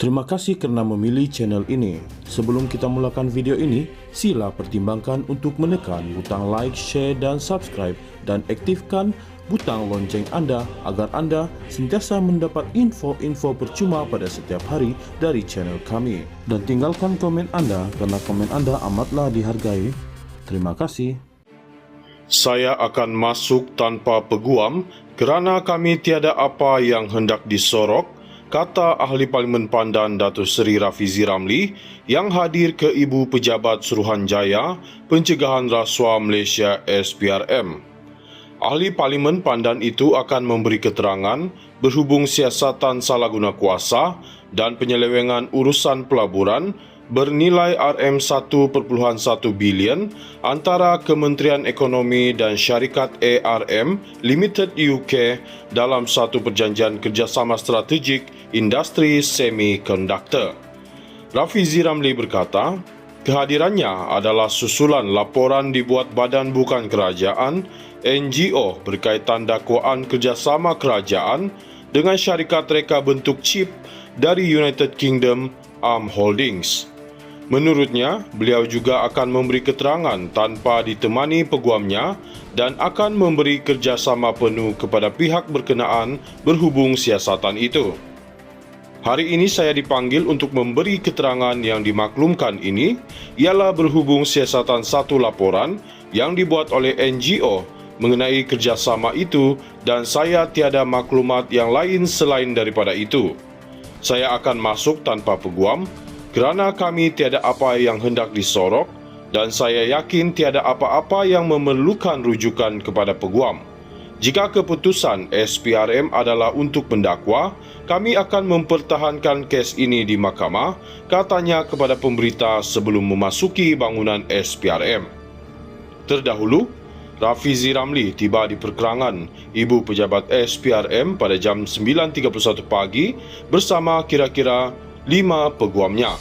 Terima kasih kerana memilih channel ini. Sebelum kita mulakan video ini, sila pertimbangkan untuk menekan butang like, share dan subscribe dan aktifkan butang lonceng anda agar anda sentiasa mendapat info-info percuma pada setiap hari dari channel kami. Dan tinggalkan komen anda kerana komen anda amatlah dihargai. Terima kasih. Saya akan masuk tanpa peguam kerana kami tiada apa yang hendak disorok, kata Ahli Parlimen Pandan Datuk Seri Rafizi Ramli yang hadir ke Ibu Pejabat Suruhanjaya Pencegahan Rasuah Malaysia SPRM. Ahli Parlimen Pandan itu akan memberi keterangan berhubung siasatan salah guna kuasa dan penyelewengan urusan pelaburan bernilai RM1.1 bilion antara Kementerian Ekonomi dan syarikat ARM Limited UK dalam satu perjanjian kerjasama strategik industri semikonduktor. Rafizi Ramli berkata, kehadirannya adalah susulan laporan dibuat Badan Bukan Kerajaan NGO berkaitan dakwaan kerjasama kerajaan dengan syarikat reka bentuk chip dari United Kingdom Arm Holdings. Menurutnya, beliau juga akan memberi keterangan tanpa ditemani peguamnya dan akan memberi kerjasama penuh kepada pihak berkenaan berhubung siasatan itu. Hari ini saya dipanggil untuk memberi keterangan yang dimaklumkan ini ialah berhubung siasatan satu laporan yang dibuat oleh NGO mengenai kerjasama itu dan saya tiada maklumat yang lain selain daripada itu. Saya akan masuk tanpa peguam kerana kami tiada apa yang hendak disorok dan saya yakin tiada apa-apa yang memerlukan rujukan kepada peguam. Jika keputusan SPRM adalah untuk mendakwa, kami akan mempertahankan kes ini di mahkamah, katanya kepada pemberita sebelum memasuki bangunan SPRM. Terdahulu, Rafizi Ramli tiba di perkerangan Ibu Pejabat SPRM pada jam 9.31 pagi bersama kira-kira 5 peguamnya.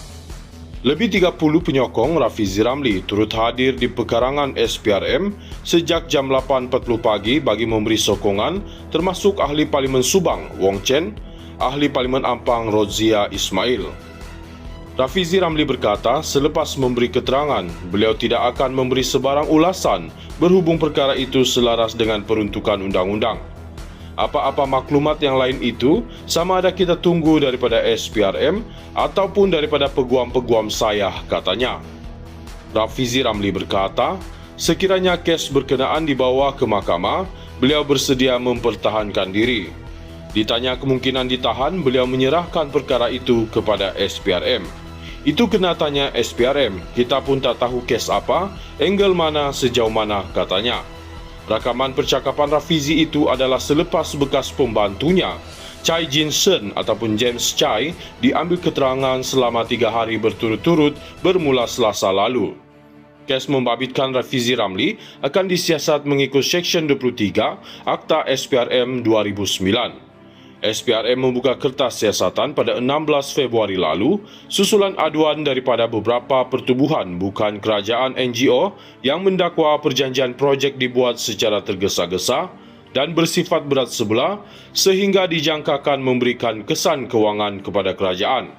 Lebih 30 penyokong Rafizi Ramli turut hadir di pekarangan SPRM sejak jam 8.40 pagi bagi memberi sokongan termasuk Ahli Parlimen Subang Wong Chen, Ahli Parlimen Ampang Rozia Ismail. Rafizi Ramli berkata selepas memberi keterangan, beliau tidak akan memberi sebarang ulasan berhubung perkara itu selaras dengan peruntukan undang-undang. Apa-apa maklumat yang lain itu sama ada kita tunggu daripada SPRM ataupun daripada peguam-peguam saya, katanya. Rafizi Ramli berkata, sekiranya kes berkenaan dibawa ke mahkamah, beliau bersedia mempertahankan diri. Ditanya kemungkinan ditahan, beliau menyerahkan perkara itu kepada SPRM. Itu kena tanya SPRM, kita pun tak tahu kes apa, angle mana, sejauh mana, katanya. Rakaman percakapan Rafizi itu adalah selepas bekas pembantunya, Chai Jin Sen ataupun James Chai, diambil keterangan selama 3 hari berturut-turut bermula Selasa lalu. Kes membabitkan Rafizi Ramli akan disiasat mengikut Seksyen 23 Akta SPRM 2009. SPRM membuka kertas siasatan pada 16 Februari lalu, susulan aduan daripada beberapa pertubuhan bukan kerajaan NGO yang mendakwa perjanjian projek dibuat secara tergesa-gesa dan bersifat berat sebelah sehingga dijangkakan memberikan kesan kewangan kepada kerajaan.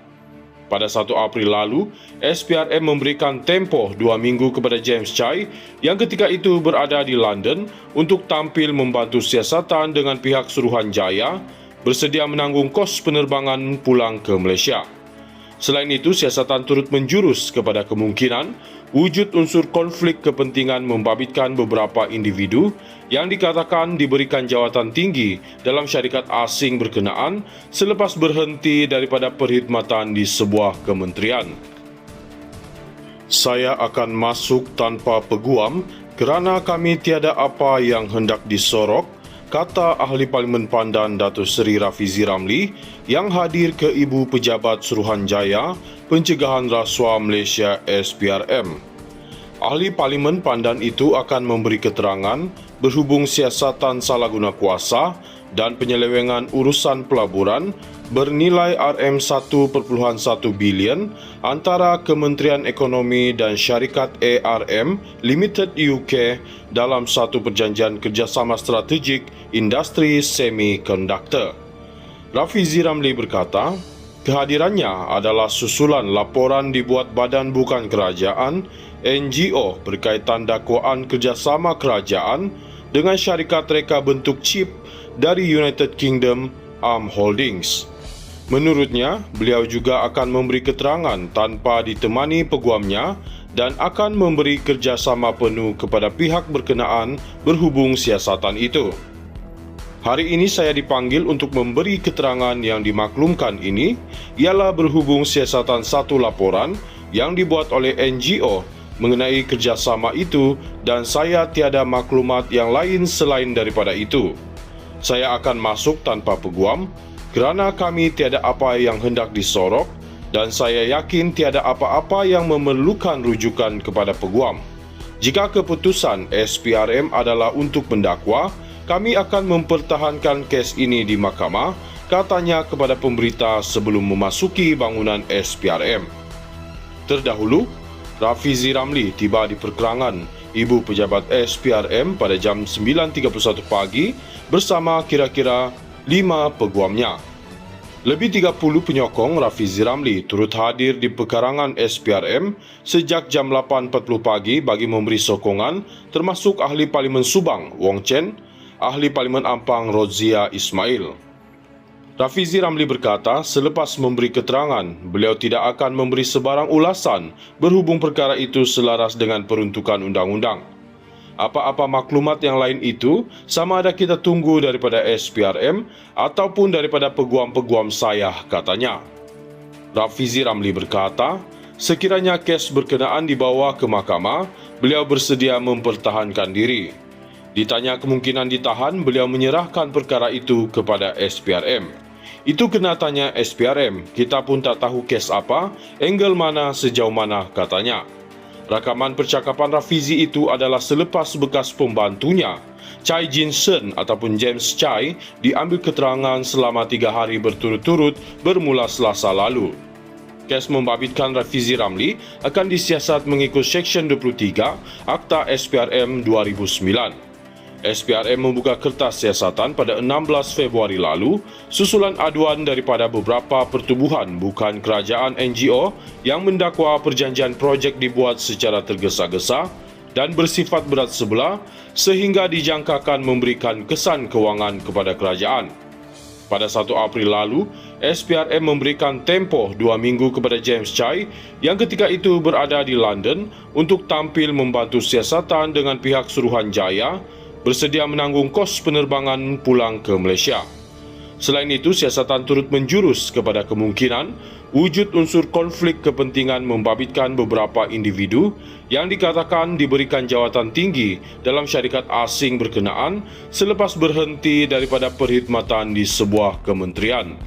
Pada 1 April lalu, SPRM memberikan tempoh 2 minggu kepada James Chai yang ketika itu berada di London untuk tampil membantu siasatan dengan pihak Suruhanjaya bersedia menanggung kos penerbangan pulang ke Malaysia. Selain itu, siasatan turut menjurus kepada kemungkinan wujud unsur konflik kepentingan membabitkan beberapa individu yang dikatakan diberikan jawatan tinggi dalam syarikat asing berkenaan selepas berhenti daripada perkhidmatan di sebuah kementerian. Saya akan masuk tanpa peguam kerana kami tiada apa yang hendak disorok, kata Ahli Parlimen Pandan Datuk Seri Rafizi Ramli yang hadir ke Ibu Pejabat Suruhanjaya Pencegahan Rasuah Malaysia SPRM. Ahli Parlimen Pandan itu akan memberi keterangan berhubung siasatan salah guna kuasa dan penyelewengan urusan pelaburan bernilai RM1.1 bilion antara Kementerian Ekonomi dan syarikat ARM Limited UK dalam satu perjanjian kerjasama strategik industri semikonduktor. Rafizi Ramli berkata, Kehadirannya adalah susulan laporan dibuat badan bukan kerajaan, NGO berkaitan dakwaan kerjasama kerajaan dengan syarikat reka bentuk chip dari United Kingdom Arm Holdings. Menurutnya, beliau juga akan memberi keterangan tanpa ditemani peguamnya dan akan memberi kerjasama penuh kepada pihak berkenaan berhubung siasatan itu. Hari ini saya dipanggil untuk memberi keterangan yang dimaklumkan ini ialah berhubung siasatan satu laporan yang dibuat oleh NGO mengenai kerjasama itu dan saya tiada maklumat yang lain selain daripada itu. Saya akan masuk tanpa peguam kerana kami tiada apa yang hendak disorok dan saya yakin tiada apa-apa yang memerlukan rujukan kepada peguam. Jika keputusan SPRM adalah untuk mendakwa, kami akan mempertahankan kes ini di mahkamah, katanya kepada pemberita sebelum memasuki bangunan SPRM. Terdahulu, Rafizi Ramli tiba di perkerangan Ibu Pejabat SPRM pada jam 9.31 pagi bersama kira-kira 5 peguamnya. Lebih 30 penyokong Rafizi Ramli turut hadir di pekarangan SPRM sejak jam 8.40 pagi bagi memberi sokongan termasuk Ahli Parlimen Subang, Wong Chen, Ahli Parlimen Ampang Rozia Ismail. Rafizi Ramli berkata selepas memberi keterangan, beliau tidak akan memberi sebarang ulasan berhubung perkara itu selaras dengan peruntukan undang-undang. Apa-apa maklumat yang lain itu sama ada kita tunggu daripada SPRM ataupun daripada peguam-peguam saya, katanya. Rafizi Ramli berkata, sekiranya kes berkenaan dibawa ke mahkamah, beliau bersedia mempertahankan diri. Ditanya kemungkinan ditahan, beliau menyerahkan perkara itu kepada SPRM. Itu kena tanya SPRM, kita pun tak tahu kes apa, angle mana, sejauh mana, katanya. Rakaman percakapan Rafizi itu adalah selepas bekas pembantunya, Chai Jin-sen ataupun James Chai, diambil keterangan selama 3 hari berturut-turut bermula Selasa lalu. Kes membabitkan Rafizi Ramli akan disiasat mengikut Seksyen 23 Akta SPRM 2009. SPRM membuka kertas siasatan pada 16 Februari lalu, susulan aduan daripada beberapa pertubuhan bukan kerajaan NGO yang mendakwa perjanjian projek dibuat secara tergesa-gesa dan bersifat berat sebelah sehingga dijangkakan memberikan kesan kewangan kepada kerajaan. Pada 1 April lalu, SPRM memberikan tempoh 2 minggu kepada James Chai yang ketika itu berada di London untuk tampil membantu siasatan dengan pihak Suruhanjaya, bersedia menanggung kos penerbangan pulang ke Malaysia. Selain itu, siasatan turut menjurus kepada kemungkinan wujud unsur konflik kepentingan membabitkan beberapa individu yang dikatakan diberikan jawatan tinggi dalam syarikat asing berkenaan selepas berhenti daripada perkhidmatan di sebuah kementerian.